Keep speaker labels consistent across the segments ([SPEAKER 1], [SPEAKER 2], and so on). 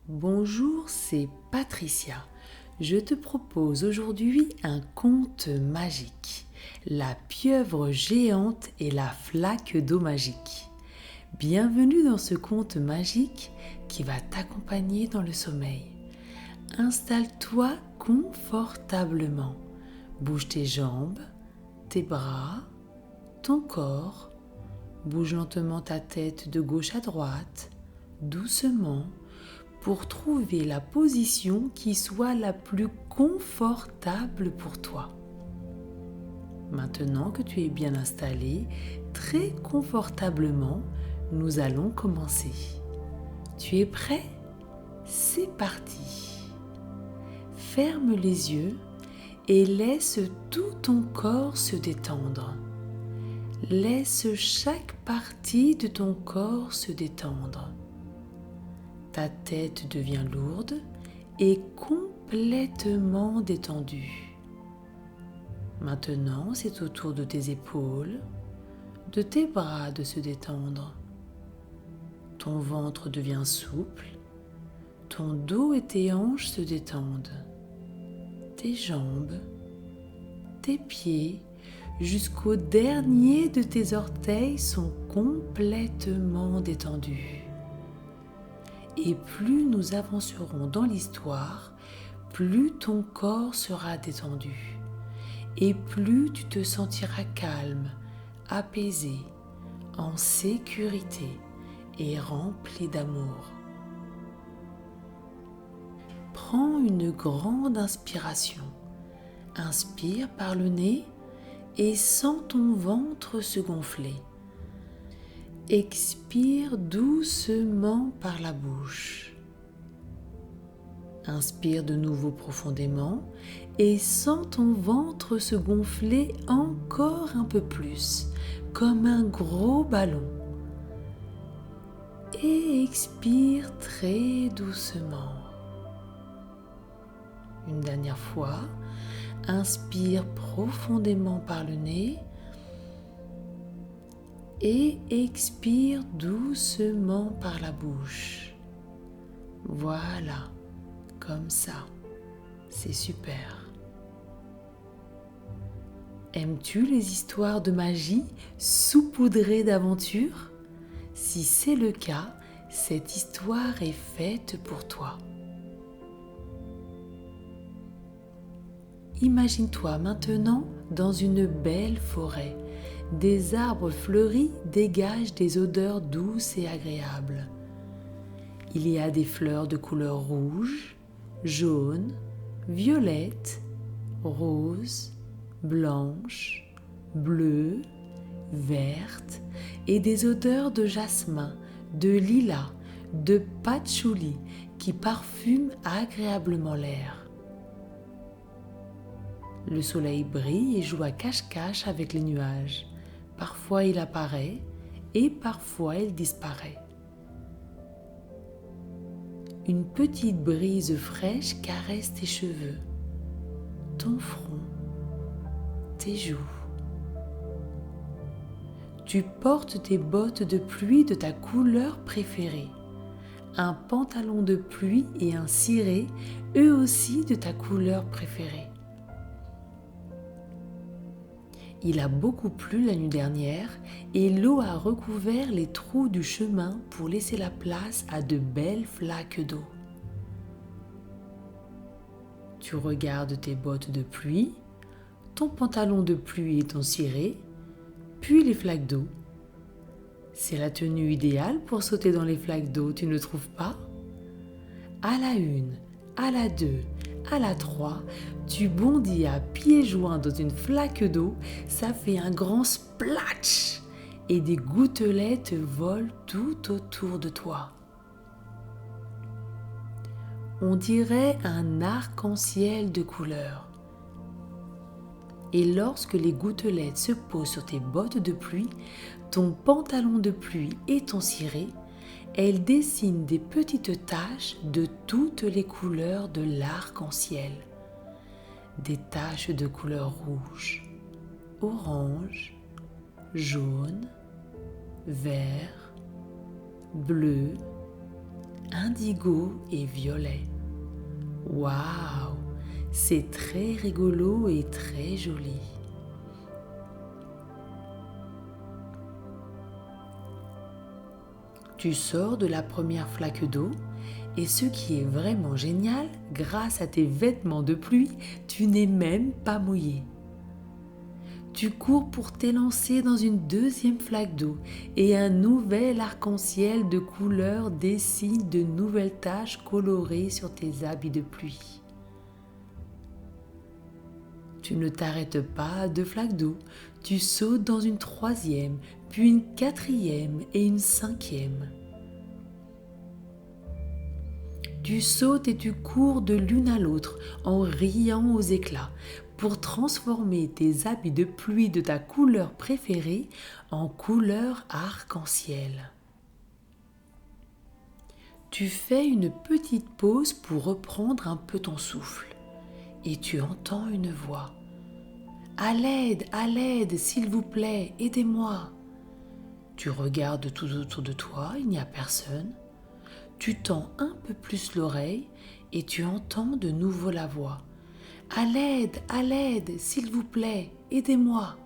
[SPEAKER 1] Bonjour, c'est Patricia. Je te propose aujourd'hui un conte magique, la pieuvre géante et la flaque d'eau magique. Bienvenue dans ce conte magique qui va t'accompagner dans le sommeil. Installe-toi confortablement. Bouge tes jambes, tes bras, ton corps. Bouge lentement ta tête de gauche à droite, doucement, pour trouver la position qui soit la plus confortable pour toi. Maintenant que tu es bien installé, très confortablement, nous allons commencer. Tu es prêt? C'est parti. Ferme les yeux et laisse tout ton corps se détendre. Laisse chaque partie de ton corps se détendre. Ta tête devient lourde et complètement détendue. Maintenant, c'est au tour de tes épaules, de tes bras de se détendre. Ton ventre devient souple, ton dos et tes hanches se détendent. Tes jambes, tes pieds, jusqu'au dernier de tes orteils sont complètement détendus. Et plus nous avancerons dans l'histoire, plus ton corps sera détendu et plus tu te sentiras calme, apaisé, en sécurité et rempli d'amour. Prends une grande inspiration. Inspire par le nez et sens ton ventre se gonfler. Expire doucement par la bouche. Inspire de nouveau profondément et sens ton ventre se gonfler encore un peu plus, comme un gros ballon. Et expire très doucement. Une dernière fois, inspire profondément par le nez et expire doucement par la bouche. Voilà, comme ça, c'est super. Aimes-tu les histoires de magie saupoudrées d'aventures? Si c'est le cas, cette histoire est faite pour toi. Imagine-toi maintenant dans une belle forêt. Des arbres fleuris dégagent des odeurs douces et agréables. Il y a des fleurs de couleur rouge, jaune, violette, rose, blanche, bleue, verte et des odeurs de jasmin, de lilas, de patchouli qui parfument agréablement l'air. Le soleil brille et joue à cache-cache avec les nuages. Parfois il apparaît et parfois il disparaît. Une petite brise fraîche caresse tes cheveux, ton front, tes joues. Tu portes tes bottes de pluie de ta couleur préférée, un pantalon de pluie et un ciré, eux aussi de ta couleur préférée. Il a beaucoup plu la nuit dernière et l'eau a recouvert les trous du chemin pour laisser la place à de belles flaques d'eau. Tu regardes tes bottes de pluie, ton pantalon de pluie et ton ciré, puis les flaques d'eau. C'est la tenue idéale pour sauter dans les flaques d'eau, tu ne trouves pas? À la 1, à la 2, à la 3, tu bondis à pieds joints dans une flaque d'eau, ça fait un grand splatch et des gouttelettes volent tout autour de toi. On dirait un arc-en-ciel de couleurs. Et lorsque les gouttelettes se posent sur tes bottes de pluie, ton pantalon de pluie et ton ciré, elles dessinent des petites taches de toutes les couleurs de l'arc-en-ciel. Des taches de couleur rouge, orange, jaune, vert, bleu, indigo et violet. Waouh! C'est très rigolo et très joli. Tu sors de la première flaque d'eau et ce qui est vraiment génial, grâce à tes vêtements de pluie, tu n'es même pas mouillé. Tu cours pour t'élancer dans une deuxième flaque d'eau et un nouvel arc-en-ciel de couleurs dessine de nouvelles taches colorées sur tes habits de pluie. Tu ne t'arrêtes pas à 2 flaques d'eau, tu sautes dans une troisième, puis une quatrième et une cinquième. Tu sautes et tu cours de l'une à l'autre en riant aux éclats pour transformer tes habits de pluie de ta couleur préférée en couleur arc-en-ciel. Tu fais une petite pause pour reprendre un peu ton souffle et tu entends une voix. À l'aide, s'il vous plaît, aidez-moi. Tu regardes tout autour de toi, il n'y a personne. Tu tends un peu plus l'oreille et tu entends de nouveau la voix. À l'aide, s'il vous plaît, aidez-moi.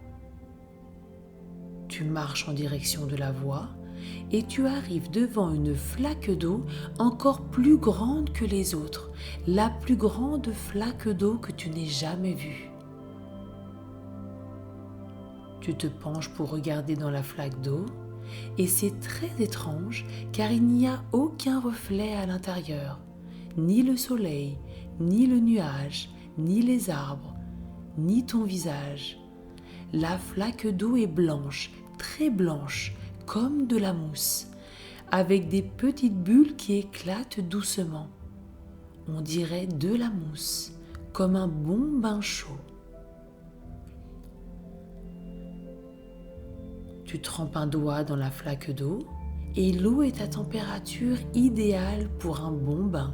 [SPEAKER 1] Tu marches en direction de la voix et tu arrives devant une flaque d'eau encore plus grande que les autres, la plus grande flaque d'eau que tu n'aies jamais vue. Tu te penches pour regarder dans la flaque d'eau et c'est très étrange car il n'y a aucun reflet à l'intérieur, ni le soleil, ni le nuage, ni les arbres, ni ton visage. La flaque d'eau est blanche, très blanche, comme de la mousse, avec des petites bulles qui éclatent doucement. On dirait de la mousse, comme un bon bain chaud. Tu trempes un doigt dans la flaque d'eau et l'eau est à température idéale pour un bon bain.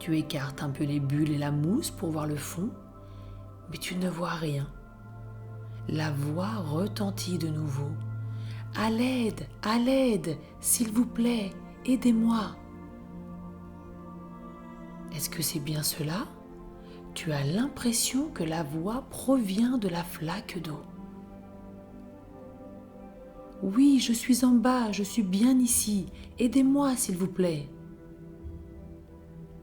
[SPEAKER 1] Tu écartes un peu les bulles et la mousse pour voir le fond, mais tu ne vois rien. La voix retentit de nouveau. À l'aide, s'il vous plaît, aidez-moi. Est-ce que c'est bien cela ? Tu as l'impression que la voix provient de la flaque d'eau. Oui, je suis en bas, je suis bien ici. Aidez-moi, s'il vous plaît.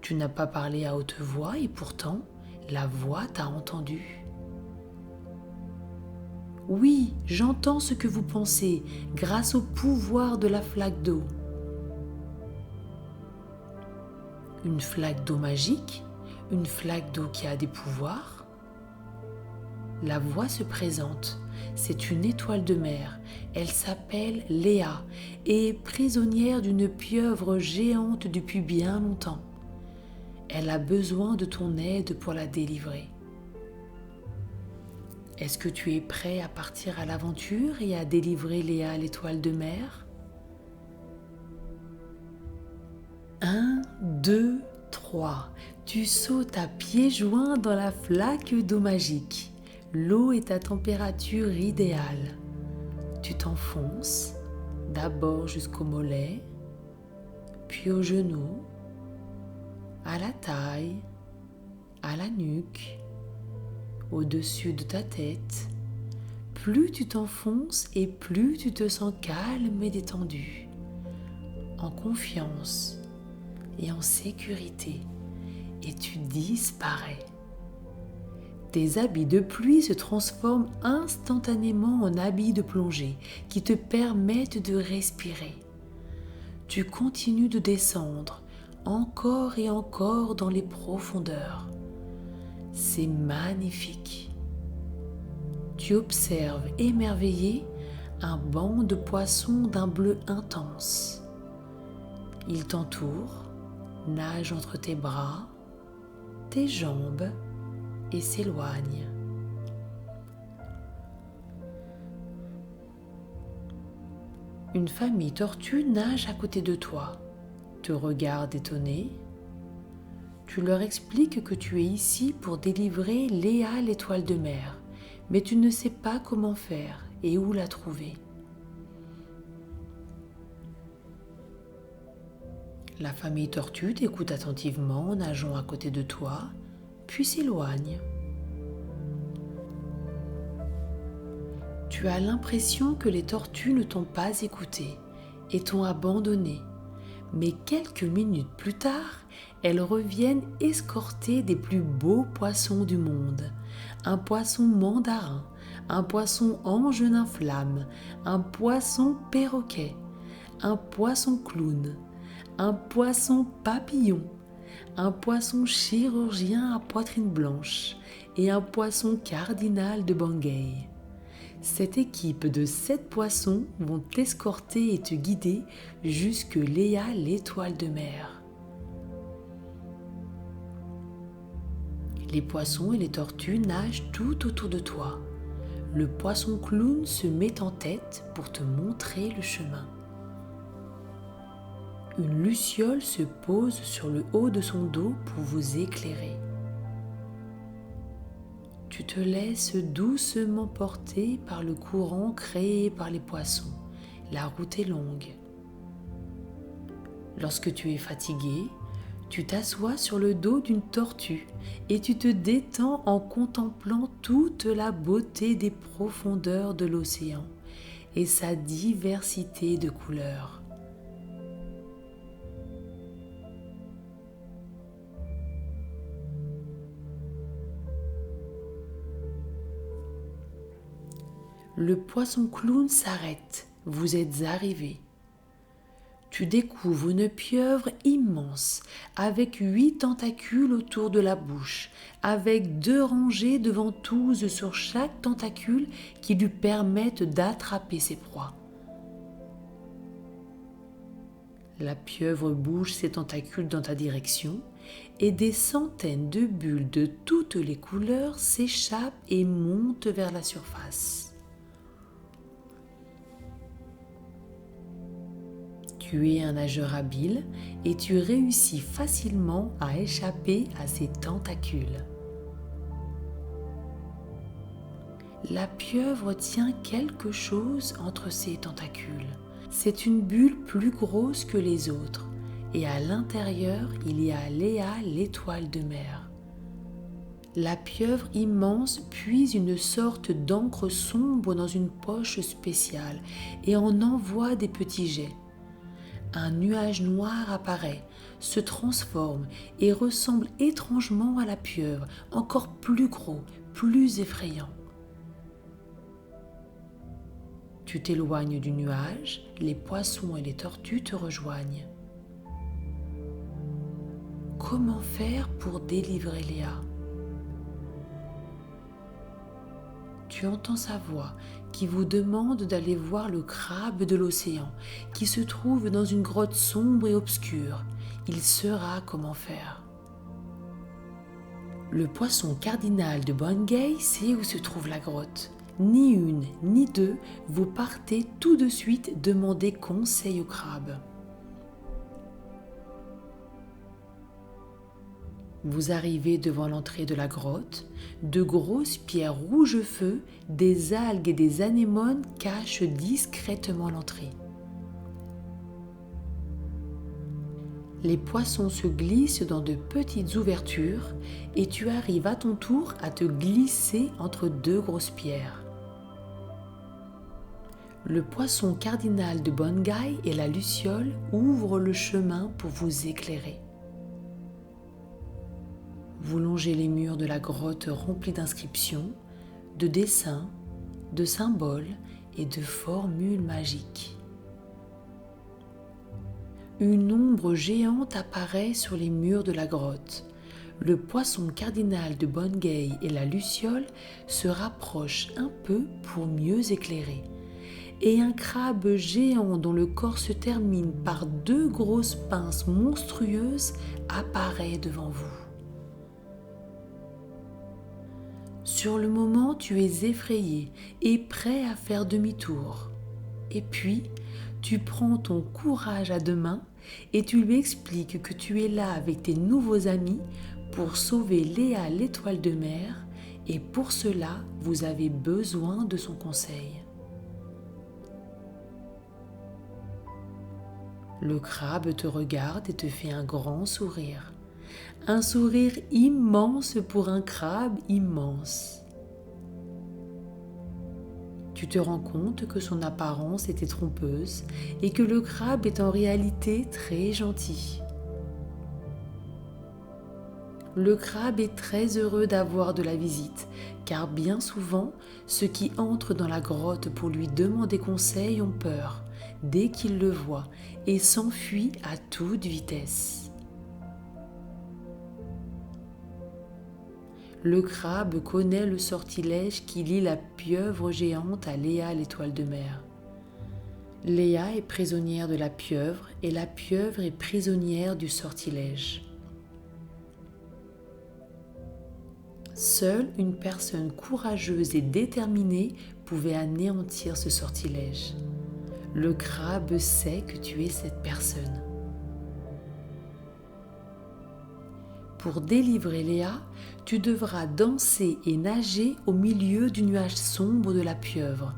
[SPEAKER 1] Tu n'as pas parlé à haute voix et pourtant, la voix t'a entendu. Oui, j'entends ce que vous pensez grâce au pouvoir de la flaque d'eau. Une flaque d'eau magique ? Une flaque d'eau qui a des pouvoirs ? La voix se présente. C'est une étoile de mer. Elle s'appelle Léa et est prisonnière d'une pieuvre géante depuis bien longtemps. Elle a besoin de ton aide pour la délivrer. Est-ce que tu es prêt à partir à l'aventure et à délivrer Léa, l'étoile de mer ? 1, 2, 3. Tu sautes à pieds joints dans la flaque d'eau magique. L'eau est à température idéale. Tu t'enfonces, d'abord jusqu'au mollet, puis aux genoux, à la taille, à la nuque, au-dessus de ta tête. Plus tu t'enfonces et plus tu te sens calme et détendu, en confiance et en sécurité, et tu disparais. Tes habits de pluie se transforment instantanément en habits de plongée qui te permettent de respirer. Tu continues de descendre encore et encore dans les profondeurs. C'est magnifique. Tu observes émerveillé un banc de poissons d'un bleu intense. Ils t'entourent, nagent entre tes bras, tes jambes et s'éloignent. Une famille tortue nage à côté de toi, te regarde étonné. Tu leur expliques que tu es ici pour délivrer Léa, l'étoile de mer, mais tu ne sais pas comment faire et où la trouver. La famille tortue t'écoute attentivement en nageant à côté de toi, puis s'éloigne. Tu as l'impression que les tortues ne t'ont pas écouté et t'ont abandonné. Mais quelques minutes plus tard, elles reviennent escortées des plus beaux poissons du monde. Un poisson mandarin, un poisson ange nymphe-flamme, un poisson perroquet, un poisson clown, un poisson papillon, un poisson chirurgien à poitrine blanche et un poisson cardinal de Bangay. Cette équipe de 7 poissons vont t'escorter et te guider jusque Léa l'étoile de mer. Les poissons et les tortues nagent tout autour de toi. Le poisson clown se met en tête pour te montrer le chemin. Une luciole se pose sur le haut de son dos pour vous éclairer. Tu te laisses doucement porter par le courant créé par les poissons. La route est longue. Lorsque tu es fatigué, tu t'assois sur le dos d'une tortue et tu te détends en contemplant toute la beauté des profondeurs de l'océan et sa diversité de couleurs. Le poisson clown s'arrête, vous êtes arrivé. Tu découvres une pieuvre immense, avec 8 tentacules autour de la bouche, avec 2 rangées de ventouses sur chaque tentacule qui lui permettent d'attraper ses proies. La pieuvre bouge ses tentacules dans ta direction et des centaines de bulles de toutes les couleurs s'échappent et montent vers la surface. Tu es un nageur habile et tu réussis facilement à échapper à ses tentacules. La pieuvre tient quelque chose entre ses tentacules. C'est une bulle plus grosse que les autres et à l'intérieur, il y a Léa l'étoile de mer. La pieuvre immense puise une sorte d'encre sombre dans une poche spéciale et en envoie des petits jets. Un nuage noir apparaît, se transforme et ressemble étrangement à la pieuvre, encore plus gros, plus effrayant. Tu t'éloignes du nuage, les poissons et les tortues te rejoignent. Comment faire pour délivrer Léa ? Tu entends sa voix qui vous demande d'aller voir le crabe de l'océan qui se trouve dans une grotte sombre et obscure. Il saura comment faire. Le poisson cardinal de Bangay sait où se trouve la grotte. Ni une, ni deux, vous partez tout de suite demander conseil au crabe. Vous arrivez devant l'entrée de la grotte, de grosses pierres rouge feu, des algues et des anémones cachent discrètement l'entrée. Les poissons se glissent dans de petites ouvertures et tu arrives à ton tour à te glisser entre 2 grosses pierres. Le poisson cardinal de Bangay et la luciole ouvrent le chemin pour vous éclairer. Vous longez les murs de la grotte remplis d'inscriptions, de dessins, de symboles et de formules magiques. Une ombre géante apparaît sur les murs de la grotte. Le poisson cardinal de Bangay et la luciole se rapprochent un peu pour mieux éclairer. Et un crabe géant dont le corps se termine par 2 grosses pinces monstrueuses apparaît devant vous. Sur le moment, tu es effrayé et prêt à faire demi-tour. Et puis, tu prends ton courage à 2 mains et tu lui expliques que tu es là avec tes nouveaux amis pour sauver Léa l'étoile de mer et pour cela, vous avez besoin de son conseil. Le crabe te regarde et te fait un grand sourire. Un sourire immense pour un crabe immense. Tu te rends compte que son apparence était trompeuse et que le crabe est en réalité très gentil. Le crabe est très heureux d'avoir de la visite, car bien souvent, ceux qui entrent dans la grotte pour lui demander conseil ont peur dès qu'ils le voient et s'enfuient à toute vitesse. Le crabe connaît le sortilège qui lie la pieuvre géante à Léa l'étoile de mer. Léa est prisonnière de la pieuvre et la pieuvre est prisonnière du sortilège. Seule une personne courageuse et déterminée pouvait anéantir ce sortilège. Le crabe sait que tu es cette personne. Pour délivrer Léa, tu devras danser et nager au milieu du nuage sombre de la pieuvre,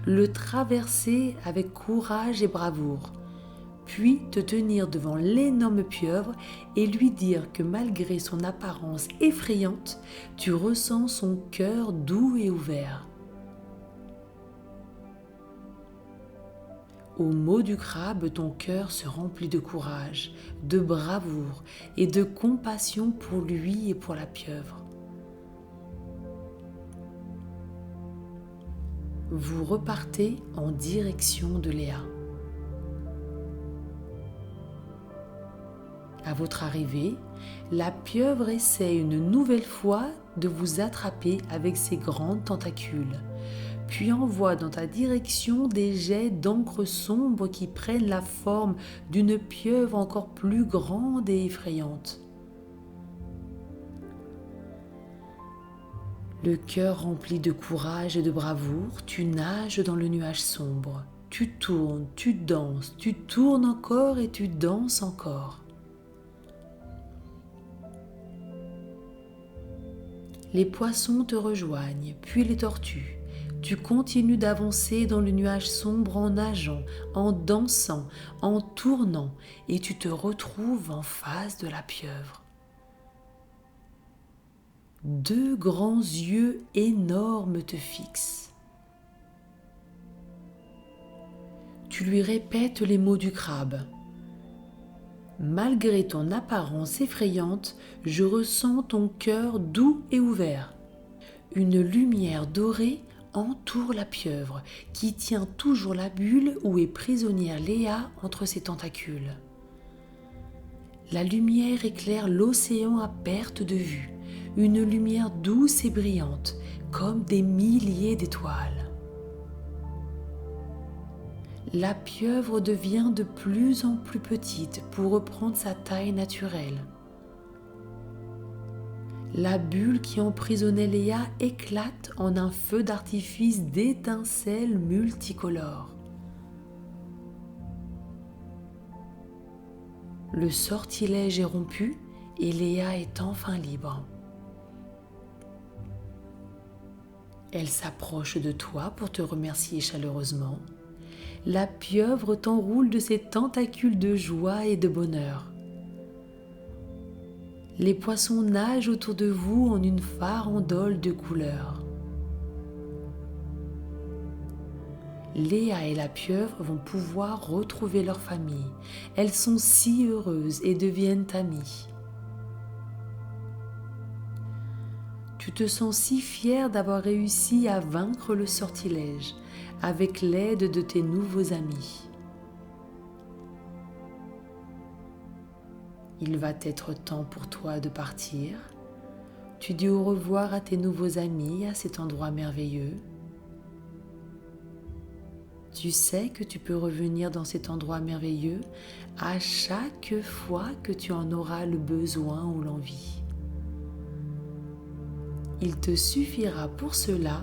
[SPEAKER 1] le traverser avec courage et bravoure, puis te tenir devant l'énorme pieuvre et lui dire que malgré son apparence effrayante, tu ressens son cœur doux et ouvert. Au mot du crabe, ton cœur se remplit de courage, de bravoure et de compassion pour lui et pour la pieuvre. Vous repartez en direction de Léa. À votre arrivée, la pieuvre essaie une nouvelle fois de vous attraper avec ses grandes tentacules, puis envoie dans ta direction des jets d'encre sombre qui prennent la forme d'une pieuvre encore plus grande et effrayante. Le cœur rempli de courage et de bravoure, tu nages dans le nuage sombre. Tu tournes, tu danses, tu tournes encore et tu danses encore. Les poissons te rejoignent, puis les tortues. Tu continues d'avancer dans le nuage sombre en nageant, en dansant, en tournant, et tu te retrouves en face de la pieuvre. Deux grands yeux énormes te fixent. Tu lui répètes les mots du crabe. Malgré ton apparence effrayante, je ressens ton cœur doux et ouvert. Une lumière dorée entoure la pieuvre qui tient toujours la bulle où est prisonnière Léa entre ses tentacules. La lumière éclaire l'océan à perte de vue, une lumière douce et brillante, comme des milliers d'étoiles. La pieuvre devient de plus en plus petite pour reprendre sa taille naturelle. La bulle qui emprisonnait Léa éclate en un feu d'artifice d'étincelles multicolores. Le sortilège est rompu et Léa est enfin libre. Elle s'approche de toi pour te remercier chaleureusement. La pieuvre t'enroule de ses tentacules de joie et de bonheur. Les poissons nagent autour de vous en une farandole de couleurs. Léa et la pieuvre vont pouvoir retrouver leur famille. Elles sont si heureuses et deviennent amies. Tu te sens si fière d'avoir réussi à vaincre le sortilège avec l'aide de tes nouveaux amis. Il va être temps pour toi de partir. Tu dis au revoir à tes nouveaux amis à cet endroit merveilleux. Tu sais que tu peux revenir dans cet endroit merveilleux à chaque fois que tu en auras le besoin ou l'envie. Il te suffira pour cela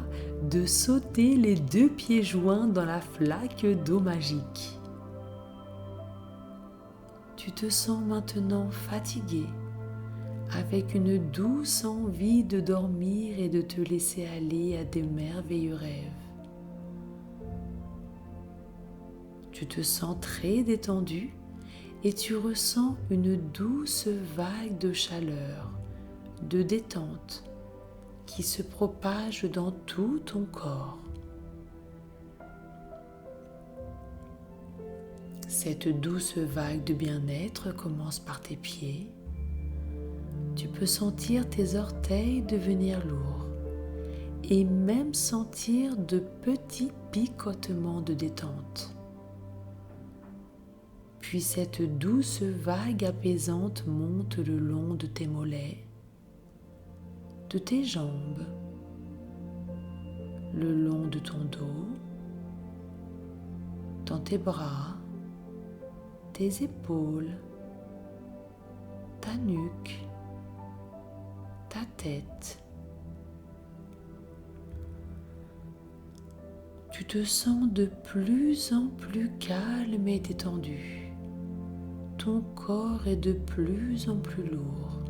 [SPEAKER 1] de sauter les 2 pieds joints dans la flaque d'eau magique. Tu te sens maintenant fatigué, avec une douce envie de dormir et de te laisser aller à de merveilleux rêves. Tu te sens très détendu et tu ressens une douce vague de chaleur, de détente qui se propage dans tout ton corps. Cette douce vague de bien-être commence par tes pieds. Tu peux sentir tes orteils devenir lourds et même sentir de petits picotements de détente. Puis cette douce vague apaisante monte le long de tes mollets, de tes jambes, le long de ton dos, dans tes bras, tes épaules, ta nuque, ta tête. Tu te sens de plus en plus calme et détendu. Ton corps est de plus en plus lourd.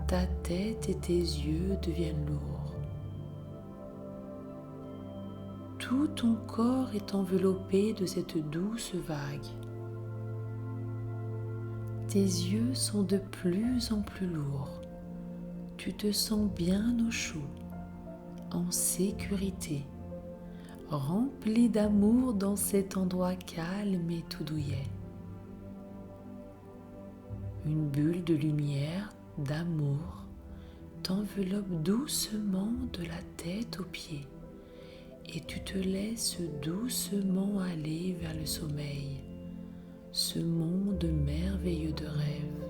[SPEAKER 1] Ta tête et tes yeux deviennent lourds. Tout ton corps est enveloppé de cette douce vague. Tes yeux sont de plus en plus lourds. Tu te sens bien au chaud, en sécurité, rempli d'amour dans cet endroit calme et tout douillet. Une bulle de lumière, d'amour, t'enveloppe doucement de la tête aux pieds et tu te laisses doucement aller vers le sommeil, ce monde merveilleux de rêve.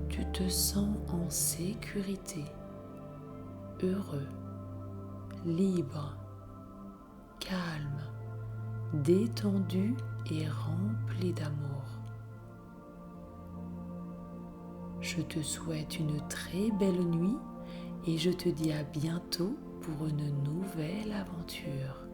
[SPEAKER 1] Tu te sens en sécurité, heureux, libre, calme, détendu et rempli d'amour. Je te souhaite une très belle nuit et je te dis à bientôt pour une nouvelle aventure.